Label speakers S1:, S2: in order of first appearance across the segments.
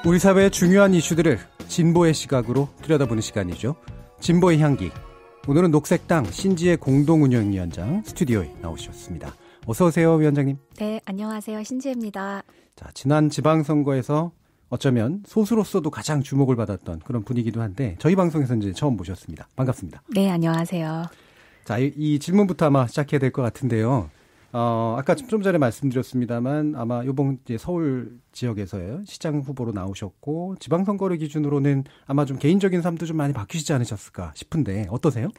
S1: 우리 사회의 중요한 이슈들을 진보의 시각으로 들여다보는 시간이죠. 진보의 향기. 오늘은 녹색당 신지혜 공동운영위원장 스튜디오에 나오셨습니다. 어서 오세요, 위원장님.
S2: 네, 안녕하세요. 신지혜입니다.
S1: 자, 지난 지방선거에서 어쩌면 소수로서도 가장 주목을 받았던 그런 분위기도 한데 저희 방송에서 이제 처음 모셨습니다. 반갑습니다.
S2: 네, 안녕하세요.
S1: 자, 이 질문부터 아마 시작해야 될 것 같은데요. 아까 좀 전에 말씀드렸습니다만 아마 이번 이제 서울 지역에서의 시장 후보로 나오셨고 지방선거를 기준으로는 아마 좀 개인적인 삶도 좀 많이 바뀌시지 않으셨을까 싶은데 어떠세요?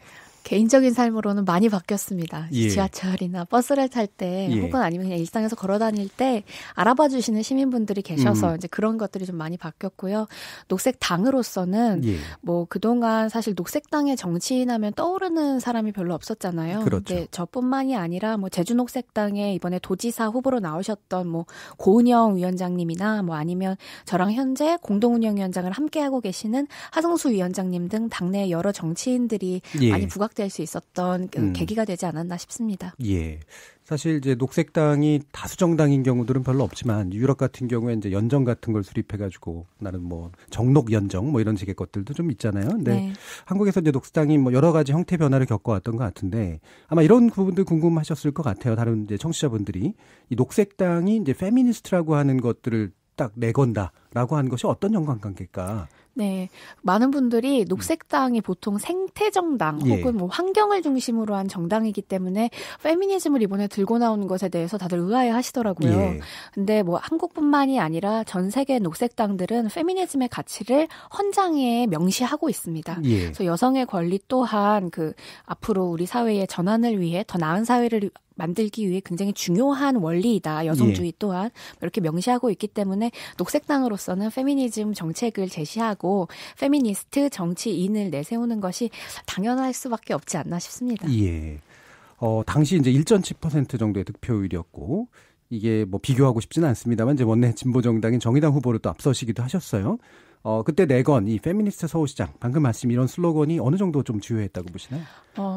S2: 개인적인 삶으로는 많이 바뀌었습니다.
S1: 예.
S2: 지하철이나 버스를 탈 때
S1: 예.
S2: 혹은 아니면 그냥 일상에서 걸어 다닐 때 알아봐 주시는 시민분들이 계셔서 이제 그런 것들이 좀 많이 바뀌었고요. 녹색당으로서는
S1: 예.
S2: 뭐 그동안 사실 녹색당의 정치인 하면 떠오르는 사람이 별로 없었잖아요.
S1: 그렇죠.
S2: 근데 저뿐만이 아니라 뭐 제주녹색당에 이번에 도지사 후보로 나오셨던 뭐 고은영 위원장님이나 뭐 아니면 저랑 현재 공동운영위원장을 함께하고 계시는 하성수 위원장님 등 당내 여러 정치인들이
S1: 예.
S2: 많이 부각될 수 있었던 계기가 되지 않았나 싶습니다.
S1: 예. 사실 이제 녹색당이 다수 정당인 경우들은 별로 없지만 유럽 같은 경우에 이제 연정 같은 걸 수립해가지고 나는 뭐 정록 연정 뭐 이런 식의 것들도 좀 있잖아요. 근데
S2: 네.
S1: 한국에서 이제 녹색당이 뭐 여러 가지 형태 변화를 겪어왔던 것 같은데 아마 이런 부분들 궁금하셨을 것 같아요. 다른 이제 청취자분들이 이 녹색당이 이제 페미니스트라고 하는 것들을 딱 내건다라고 하는 것이 어떤 연관관계일까?
S2: 네. 많은 분들이 녹색당이 보통 생태정당
S1: 예.
S2: 혹은 뭐 환경을 중심으로 한 정당이기 때문에 페미니즘을 이번에 들고 나오는 것에 대해서 다들 의아해 하시더라고요.
S1: 예.
S2: 근데 뭐 한국뿐만이 아니라 전 세계 녹색당들은 페미니즘의 가치를 헌장에 명시하고 있습니다.
S1: 예.
S2: 그래서 여성의 권리 또한 그 앞으로 우리 사회의 전환을 위해 더 나은 사회를 만들기 위해 굉장히 중요한 원리이다. 여성주의 또한 이렇게 명시하고 있기 때문에 녹색당으로서는 페미니즘 정책을 제시하고 페미니스트 정치인을 내세우는 것이 당연할 수밖에 없지 않나 싶습니다.
S1: 예. 당시 이제 1.7% 정도의 득표율이었고 이게 뭐 비교하고 싶지는 않습니다만 이제 원내 진보 정당인 정의당 후보를 또 앞서시기도 하셨어요. 그때 내건 이 페미니스트 서울시장 방금 말씀 이런 슬로건이 어느 정도 좀 주요했다고 보시나요?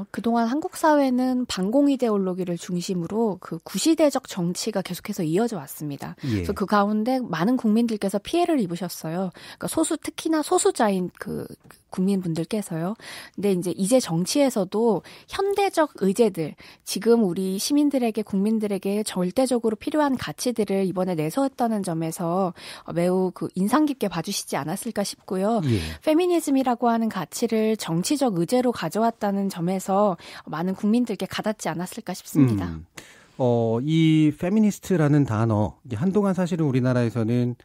S2: 그동안 한국 사회는 반공 이데올로기를 중심으로 그 구시대적 정치가 계속해서 이어져 왔습니다.
S1: 예.
S2: 그래서 그 가운데 많은 국민들께서 피해를 입으셨어요. 그러니까 특히나 소수자인 그 국민분들께서요. 근데 이제 정치에서도 현대적 의제들, 지금 우리 시민들에게 국민들에게 절대적으로 필요한 가치들을 이번에 내세웠다는 점에서 매우 그 인상 깊게 봐주시지 않았을까 싶고요.
S1: 예.
S2: 페미니즘이라고 하는 가치를 정치적 의제로 가져왔다는 점에서 많은 국민들께 가닿지 않았을까 싶습니다.
S1: 이 페미니스트라는 단어 한동안 사실은 우리나라에서는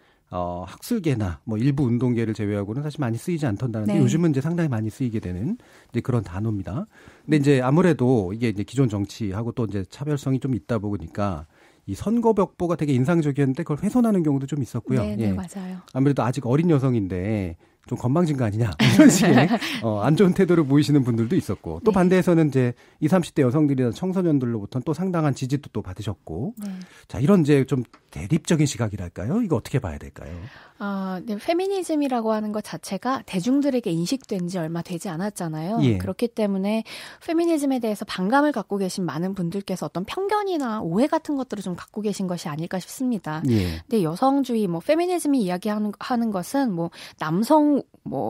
S1: 학술계나 뭐 일부 운동계를 제외하고는 사실 많이 쓰이지 않던다는데 요즘은 이제 상당히 많이 쓰이게 되는 이제 그런 단어입니다. 근데 이제 아무래도 이게 이제 기존 정치하고 또 이제 차별성이 좀 있다 보니까 이 선거벽보가 되게 인상적이었는데 그걸 훼손하는 경우도 좀 있었고요.
S2: 네,
S1: 예.
S2: 맞아요.
S1: 아무래도 아직 어린 여성인데 좀 건방진 거 아니냐 이런 식의 안 좋은 태도를 보이시는 분들도 있었고 또 반대에서는 이제 20, 30대 여성들이나 청소년들로부터는 또 상당한 지지도 또 받으셨고 자 이런 이제 좀 대립적인 시각이랄까요? 이거 어떻게 봐야 될까요?
S2: 네, 페미니즘이라고 하는 것 자체가 대중들에게 인식된 지 얼마 되지 않았잖아요.
S1: 예.
S2: 그렇기 때문에 페미니즘에 대해서 반감을 갖고 계신 많은 분들께서 어떤 편견이나 오해 같은 것들을 좀 갖고 계신 것이 아닐까 싶습니다.
S1: 예.
S2: 근데 여성주의, 페미니즘이 이야기하는 것은 남성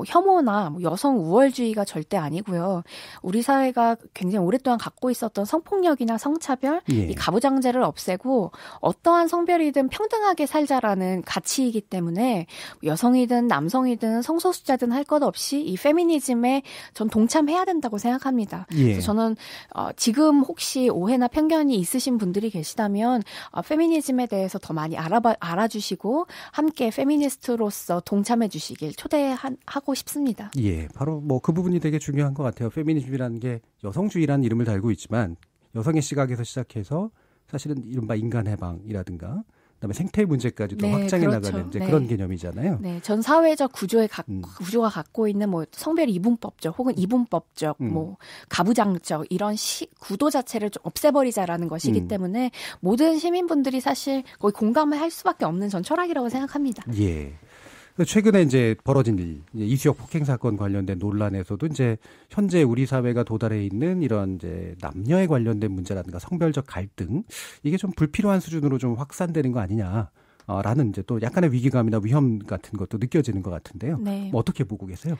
S2: 혐오나 여성 우월주의가 절대 아니고요. 우리 사회가 굉장히 오랫동안 갖고 있었던 성폭력이나 성차별, 이 가부장제를 없애고 어떠한 성별이든 평등하게 살자라는 가치이기 때문에 여성이든 남성이든 성소수자든 할 것 없이 이 페미니즘에 전 동참해야 된다고 생각합니다. 그래서 저는 지금 혹시 오해나 편견이 있으신 분들이 계시다면 페미니즘에 대해서 더 많이 알아주시고 함께 페미니스트로서 동참해 주시길 초대하고 싶습니다.
S1: 예, 바로 뭐 그 부분이 되게 중요한 것 같아요. 페미니즘이라는 게 여성주의라는 이름을 달고 있지만 여성의 시각에서 시작해서 사실은 이른바 인간해방이라든가 그다음에 생태 문제까지도 확장해 나가는 이제 그런 개념이잖아요.
S2: 네, 전 사회적 구조가 갖고 있는 성별 이분법적 혹은 이분법적 가부장적 이런 구도 자체를 좀 없애버리자라는 것이기 때문에 모든 시민분들이 사실 거의 공감을 할 수밖에 없는 전 철학이라고 생각합니다.
S1: 예. 최근에 이제 벌어진 일, 이수혁 폭행 사건 관련된 논란에서도 이제 현재 우리 사회가 도달해 있는 이런 이제 남녀에 관련된 문제라든가 성별적 갈등 이게 좀 불필요한 수준으로 좀 확산되는 거 아니냐. 라는 이제 또 약간의 위기감이나 위험 같은 것도 느껴지는 것 같은데요.
S2: 네.
S1: 뭐 어떻게 보고 계세요?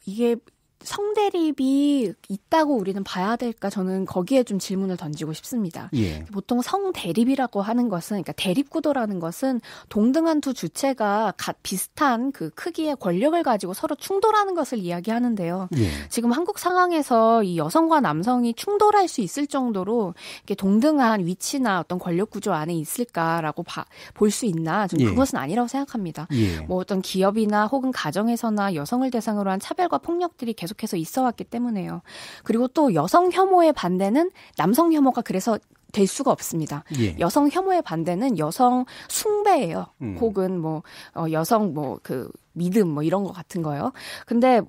S2: 이게 성대립이 있다고 우리는 봐야 될까? 저는 거기에 좀 질문을 던지고 싶습니다.
S1: 예.
S2: 보통 성대립이라고 하는 것은, 그러니까 대립구도라는 것은 동등한 두 주체가 비슷한 그 크기의 권력을 가지고 서로 충돌하는 것을 이야기하는데요.
S1: 예.
S2: 지금 한국 상황에서 이 여성과 남성이 충돌할 수 있을 정도로 이렇게 동등한 위치나 어떤 권력 구조 안에 있을까라고 볼 수 있나? 저는 그것은 아니라고 생각합니다. 뭐 어떤 기업이나 혹은 가정에서나 여성을 대상으로 한 차별과 폭력들이 계속해서 있어왔기 때문에요. 그리고 또 여성 혐오의 반대는 남성 혐오가 그래서 될 수가 없습니다. 여성 혐오의 반대는 여성 숭배예요. 혹은 뭐 여성 뭐 그 믿음 뭐 이런 거 같은 거요. 근데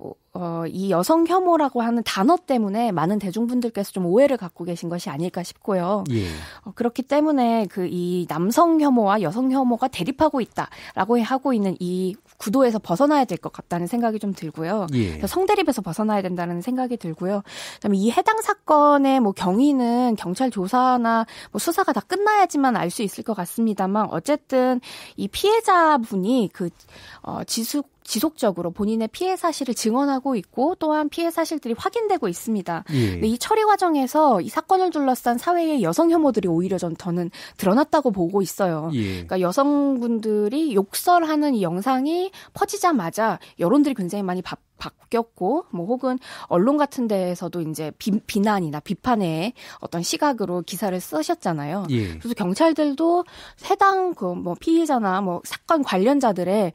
S2: 이 여성 혐오라고 하는 단어 때문에 많은 대중분들께서 좀 오해를 갖고 계신 것이 아닐까 싶고요. 그렇기 때문에 이 남성 혐오와 여성 혐오가 대립하고 있다라고 하고 있는 이 구도에서 벗어나야 될 것 같다는 생각이 좀 들고요. 성대립에서 벗어나야 된다는 생각이 들고요. 그다음에 이 해당 사건의 뭐 경위는 경찰 조사나 뭐 수사가 다 끝나야지만 알 수 있을 것 같습니다만 어쨌든 이 피해자분이 지속적으로 본인의 피해 사실을 증언하고 있고 또한 피해 사실들이 확인되고 있습니다. 근데 이 처리 과정에서 이 사건을 둘러싼 사회의 여성 혐오들이 오히려 저는 드러났다고 보고 있어요. 그러니까 여성분들이 욕설하는 이 영상이 퍼지자마자 여론들이 굉장히 많이 바뀌었고 뭐 혹은 언론 같은 데에서도 이제 비난이나 비판의 어떤 시각으로 기사를 쓰셨잖아요. 그래서 경찰들도 해당 뭐 피해자나 뭐 사건 관련자들의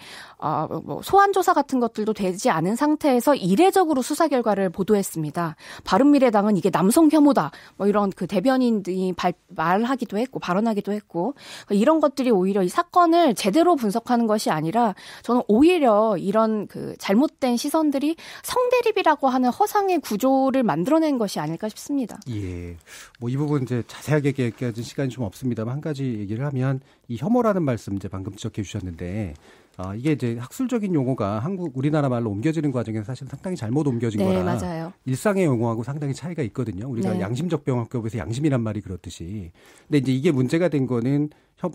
S2: 뭐 소환 조사 같은 것들도 되지 않은 상태에서 이례적으로 수사 결과를 보도했습니다. 바른미래당은 이게 남성 혐오다. 뭐 이런 그 대변인들이 말하기도 했고 발언하기도 했고 이런 것들이 오히려 이 사건을 제대로 분석하는 것이 아니라 저는 오히려 이런 그 잘못된 시선들이 성대립이라고 하는 허상의 구조를 만들어낸 것이 아닐까 싶습니다.
S1: 뭐 이 부분 이제 자세하게 얘기할 시간이 좀 없습니다만 한 가지 얘기를 하면 이 혐오라는 말씀 이제 방금 지적해 주셨는데 이게 이제 학술적인 용어가 우리나라 말로 옮겨지는 과정에서 사실 상당히 잘못 옮겨진 거라
S2: 맞아요.
S1: 일상의 용어하고 상당히 차이가 있거든요. 우리가 양심적 병합법에서 양심이란 말이 그렇듯이. 근데 이제 이게 문제가 된 거는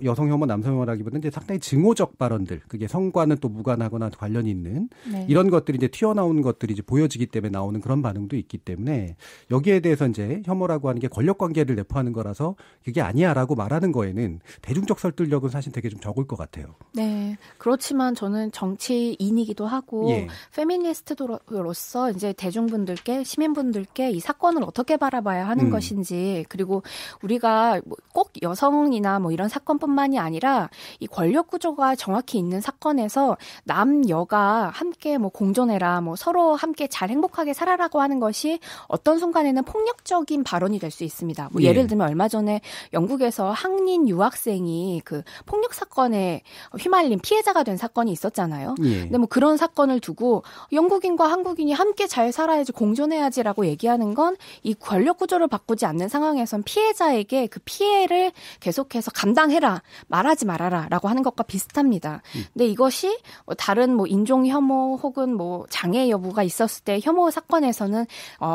S1: 여성 혐오, 남성 혐오라기보다는 이제 상당히 증오적 발언들, 그게 성과는 또 무관하거나 관련이 있는 이런 것들이 이제 튀어나오는 것들이 이제 보여지기 때문에 나오는 그런 반응도 있기 때문에 여기에 대해서 이제 혐오라고 하는 게 권력 관계를 내포하는 거라서 그게 아니야라고 말하는 거에는 대중적 설득력은 사실 되게 좀 적을 것 같아요.
S2: 네, 그렇지만 저는 정치인이기도 하고 페미니스트로서 이제 대중분들께 시민분들께 이 사건을 어떻게 바라봐야 하는 것인지 그리고 우리가 꼭 여성이나 뭐 이런 사건뿐만이 아니라 이 권력 구조가 정확히 있는 사건에서 남여가 함께 뭐 공존해라, 뭐 서로 함께 잘 행복하게 살아라고 하는 것이 어떤 순간에는 폭력적인 발언이 될 수 있습니다. 뭐 예를 들면 얼마 전에 영국에서 한인 유학생이 그 폭력 사건에 휘말린 피해자가 된 사건이 있었잖아요. 근데 뭐 그런 사건을 두고 영국인과 한국인이 함께 잘 살아야지 공존해야지라고 얘기하는 건 이 권력 구조를 바꾸지 않는 상황에선 피해자에게 그 피해를 계속해서 감당해라, 말하지 말아라라고 하는 것과 비슷합니다. 근데 이것이 다른 뭐 인종 혐오 혹은 뭐 장애 여부가 있었을 때 혐오 사건에서는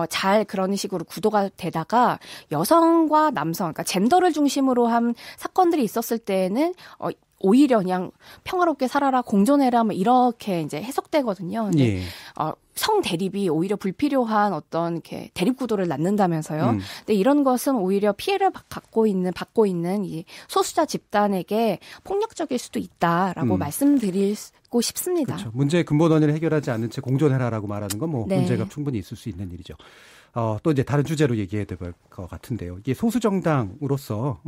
S2: 잘 그런 식으로 구도가 되다가 여성과 남성, 그러니까 젠더를 중심으로 한 사건들이 있었을 때에는 오히려 그냥 평화롭게 살아라, 공존해라, 뭐 이렇게 이제 해석되거든요. 근데 성 대립이 오히려 불필요한 어떤 이렇게 대립 구도를 낳는다면서요. 근데 이런 것은 오히려 피해를 받고 있는 이 소수자 집단에게 폭력적일 수도 있다라고 말씀드리고 싶습니다.
S1: 그렇죠. 문제의 근본 원인을 해결하지 않은 채 공존해라라고 말하는 건 뭐 문제가 충분히 있을 수 있는 일이죠. 또 이제 다른 주제로 얘기해야 될 것 같은데요. 이게 소수 정당으로서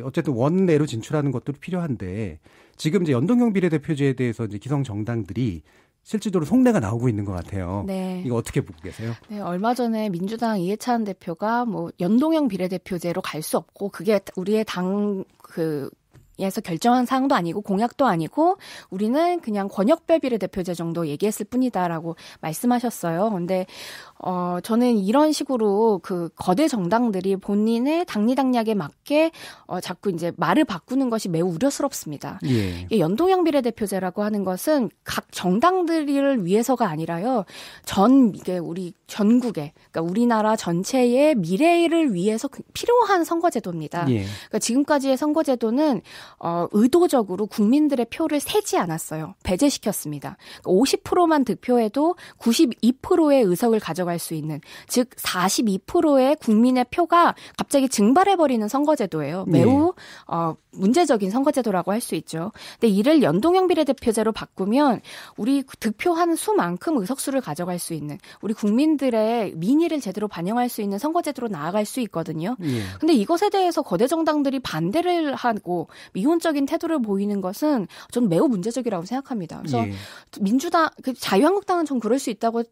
S1: 어쨌든 원내로 진출하는 것도 필요한데 지금 이제 연동형 비례대표제에 대해서 이제 기성 정당들이 실질적으로 속내가 나오고 있는 것 같아요. 이거 어떻게 보고 계세요?
S2: 네, 얼마 전에 민주당 이해찬 대표가 뭐 연동형 비례대표제로 갈 수 없고 그게 우리의 에서 결정한 사항도 아니고 공약도 아니고 우리는 그냥 권역별 비례대표제 정도 얘기했을 뿐이다라고 말씀하셨어요. 근데 저는 이런 식으로 그 거대 정당들이 본인의 당리당략에 맞게 자꾸 이제 말을 바꾸는 것이 매우 우려스럽습니다. 이게 연동형 비례대표제라고 하는 것은 각 정당들을 위해서가 아니라요. 이게 우리 전국에, 그러니까 우리나라 전체의 미래를 위해서 필요한 선거제도입니다. 그러니까 지금까지의 선거제도는 의도적으로 국민들의 표를 세지 않았어요. 배제시켰습니다. 50%만 득표해도 92%의 의석을 가져갈 수 있는, 즉 42%의 국민의 표가 갑자기 증발해버리는 선거제도예요. 매우 문제적인 선거제도라고 할 수 있죠. 근데 이를 연동형 비례대표제로 바꾸면 우리 득표한 수만큼 의석수를 가져갈 수 있는, 우리 국민들의 민의를 제대로 반영할 수 있는 선거제도로 나아갈 수 있거든요. 근데 이것에 대해서 거대 정당들이 반대를 하고 미온적인 태도를 보이는 것은 저는 매우 문제적이라고 생각합니다. 그래서 민주당, 자유한국당은 좀 그럴 수 있다고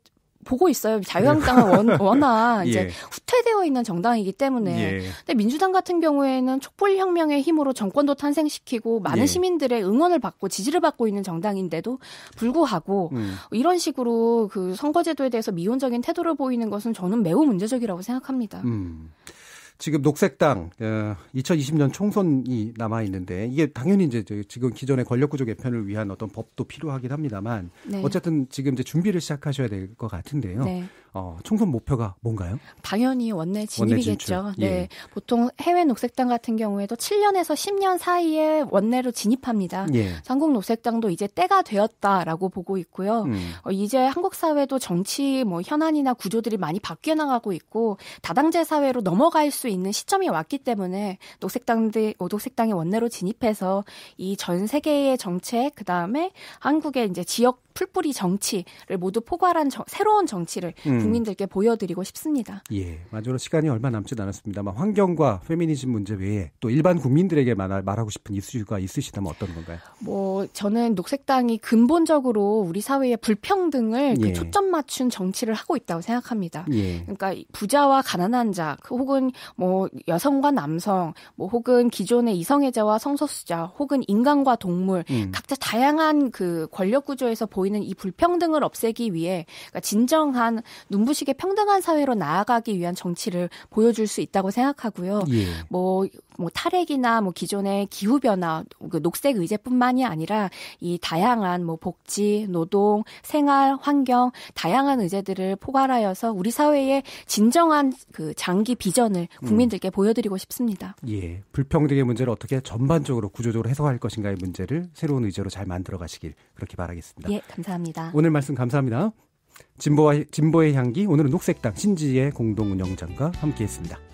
S2: 보고 있어요. 자유한국당은 워낙 이제 후퇴되어 있는 정당이기 때문에. 근데 민주당 같은 경우에는 촛불혁명의 힘으로 정권도 탄생시키고 많은 시민들의 응원을 받고 지지를 받고 있는 정당인데도 불구하고 이런 식으로 그 선거제도에 대해서 미온적인 태도를 보이는 것은 저는 매우 문제적이라고 생각합니다.
S1: 지금 녹색당 2020년 총선이 남아 있는데 이게 당연히 이제 지금 기존의 권력구조 개편을 위한 어떤 법도 필요하긴 합니다만 어쨌든 지금 이제 준비를 시작하셔야 될 것 같은데요. 총선 목표가 뭔가요?
S2: 당연히 원내 진입이겠죠. 네, 보통 해외 녹색당 같은 경우에도 7년에서 10년 사이에 원내로 진입합니다. 한국 녹색당도 이제 때가 되었다라고 보고 있고요. 이제 한국 사회도 정치 현안이나 구조들이 많이 바뀌어 나가고 있고 다당제 사회로 넘어갈 수 있는 시점이 왔기 때문에 녹색당이 원내로 진입해서 이 전 세계의 정책, 그 다음에 한국의 이제 지역 풀뿌리 정치를 모두 포괄한 새로운 정치를 국민들께 보여드리고 싶습니다.
S1: 마지막으로 시간이 얼마 남지 않았습니다만 환경과 페미니즘 문제 외에 또 일반 국민들에게 말하고 싶은 이슈가 있으시다면 어떤 건가요?
S2: 저는 녹색당이 근본적으로 우리 사회의 불평등을 초점 맞춘 정치를 하고 있다고 생각합니다. 그러니까 부자와 가난한 자, 혹은 여성과 남성, 혹은 기존의 이성애자와 성소수자, 혹은 인간과 동물, 각자 다양한 그 권력 구조에서 보이는 이 불평등을 없애기 위해 그러니까 진정한 눈부시게 평등한 사회로 나아가기 위한 정치를 보여줄 수 있다고 생각하고요. 탈핵이나 기존의 기후 변화, 그 녹색 의제뿐만이 아니라 이 다양한 복지, 노동, 생활, 환경 다양한 의제들을 포괄하여서 우리 사회의 진정한 그 장기 비전을 국민들께 보여드리고 싶습니다.
S1: 불평등의 문제를 어떻게 전반적으로 구조적으로 해석할 것인가의 문제를 새로운 의제로 잘 만들어 가시길 그렇게 바라겠습니다.
S2: 감사합니다.
S1: 오늘 말씀 감사합니다. 진보의 향기, 오늘은 녹색당 신지혜 공동운영장과 함께했습니다.